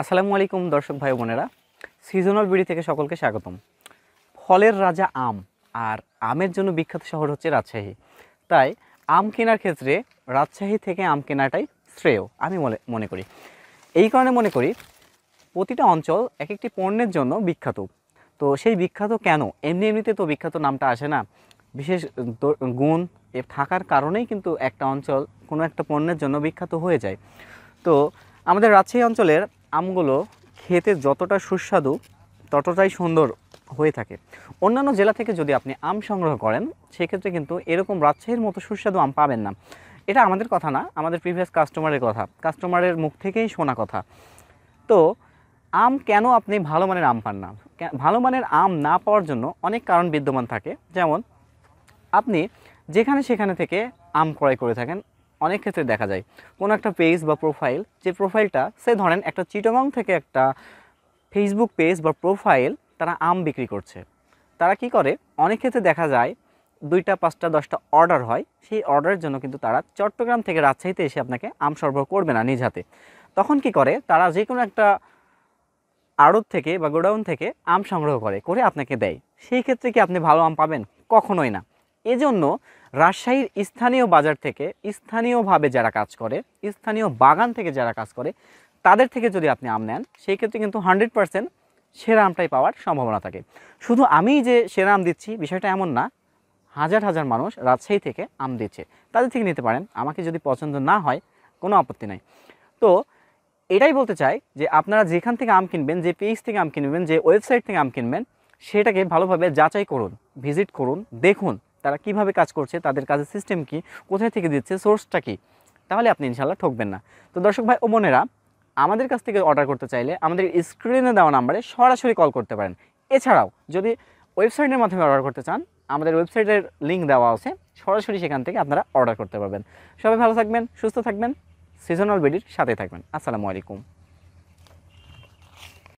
আসসালামু আলাইকুম দর্শক ভাই বোনেরা, সিজনাল বিডি থেকে সকলকে স্বাগতম। ফলের রাজা আম, আর আমের জন্য বিখ্যাত শহর হচ্ছে রাজশাহী। তাই আম কেনার ক্ষেত্রে রাজশাহী থেকে আম কেনাটাই শ্রেয় আমি মনে করি। এই কারণে মনে করি প্রতিটা অঞ্চল এক একটি পণ্যের জন্য বিখ্যাত। তো সেই বিখ্যাত কেন, এমনিতে তো বিখ্যাত নামটা আসে না, বিশেষ গুণ থাকার কারণেই কিন্তু একটা অঞ্চল কোনো একটা পণ্যের জন্য বিখ্যাত হয়ে যায়। তো আমাদের রাজশাহী অঞ্চলের আমগুলো খেতে যতটা সুস্বাদু ততটাই সুন্দর হয়ে থাকে। অন্যান্য জেলা থেকে যদি আপনি আম সংগ্রহ করেন সেক্ষেত্রে কিন্তু এরকম রাজশাহীর মতো সুস্বাদু আম পাবেন না। এটা আমাদের কথা না, আমাদের প্রিভিয়াস কাস্টমারের কথা, কাস্টমারের মুখ থেকেই শোনা কথা। তো আম কেন আপনি ভালো মানের আম পান না, ভালো মানের আম না পাওয়ার জন্য অনেক কারণ বিদ্যমান থাকে। যেমন আপনি যেখানে সেখানে থেকে আম ক্রয় করে থাকেন, অনেক ক্ষেত্রে দেখা যায় কোনো একটা পেজ বা প্রোফাইল, যে প্রোফাইলটা সে ধরেন একটা চিটাগং থেকে একটা ফেসবুক পেজ বা প্রোফাইল, তারা আম বিক্রি করছে। তারা কি করে, অনেক ক্ষেত্রে দেখা যায় 2টা 5টা 10টা অর্ডার হয়, সেই অর্ডারের জন্য কিন্তু তারা চট্টগ্রাম থেকে রাজশাহীতে এসে আপনাকে আম সরবরাহ করবে না নিজ হাতে। তখন কি করে, তারা যে কোনো একটা আড়ত থেকে বা গোডাউন থেকে আম সংগ্রহ করে আপনাকে দেয়। সেই ক্ষেত্রে কি আপনি ভালো আম পাবেন? কখনোই না। এজন্য রাজশাহীর স্থানীয় বাজার থেকে, স্থানীয়ভাবে যারা কাজ করে, স্থানীয় বাগান থেকে যারা কাজ করে, তাদের থেকে যদি আপনি আম নেন সেই ক্ষেত্রে কিন্তু 100% সেরা আমটাই পাওয়ার সম্ভাবনা থাকে। শুধু আমিই যে সেরা আম দিচ্ছি বিষয়টা এমন না, হাজার হাজার মানুষ রাজশাহী থেকে আম দিচ্ছে, তাদের থেকে নিতে পারেন। আমাকে যদি পছন্দ না হয় কোনো আপত্তি নাই। তো এটাই বলতে চাই যে আপনারা যেখান থেকে আম কিনবেন, যে পেজ থেকে আম কিনবেন, যে ওয়েবসাইট থেকে আম কিনবেন, সেটাকে ভালোভাবে যাচাই করুন, ভিজিট করুন, দেখুন তারা কিভাবে কাজ করছে, তাদের কাজের সিস্টেম কি, কোথায় থেকে দিচ্ছে, সোর্সটা কি। তাহলে আপনি ইনশাল্লাহ ঠকবেন না। তো দর্শক ভাই ও বোনেরা, আমাদের কাছ থেকে অর্ডার করতে চাইলে আমাদের স্ক্রিনে দেওয়া নাম্বারে সরাসরি কল করতে পারেন। এছাড়াও যদি ওয়েবসাইটের মাধ্যমে অর্ডার করতে চান, আমাদের ওয়েবসাইটের লিঙ্ক দেওয়া আছে, সরাসরি সেখান থেকে আপনারা অর্ডার করতে পারবেন। সবাই ভালো থাকবেন, সুস্থ থাকবেন, সিজনাল বিডির সাথে থাকবেন। আসসালামু আলাইকুম।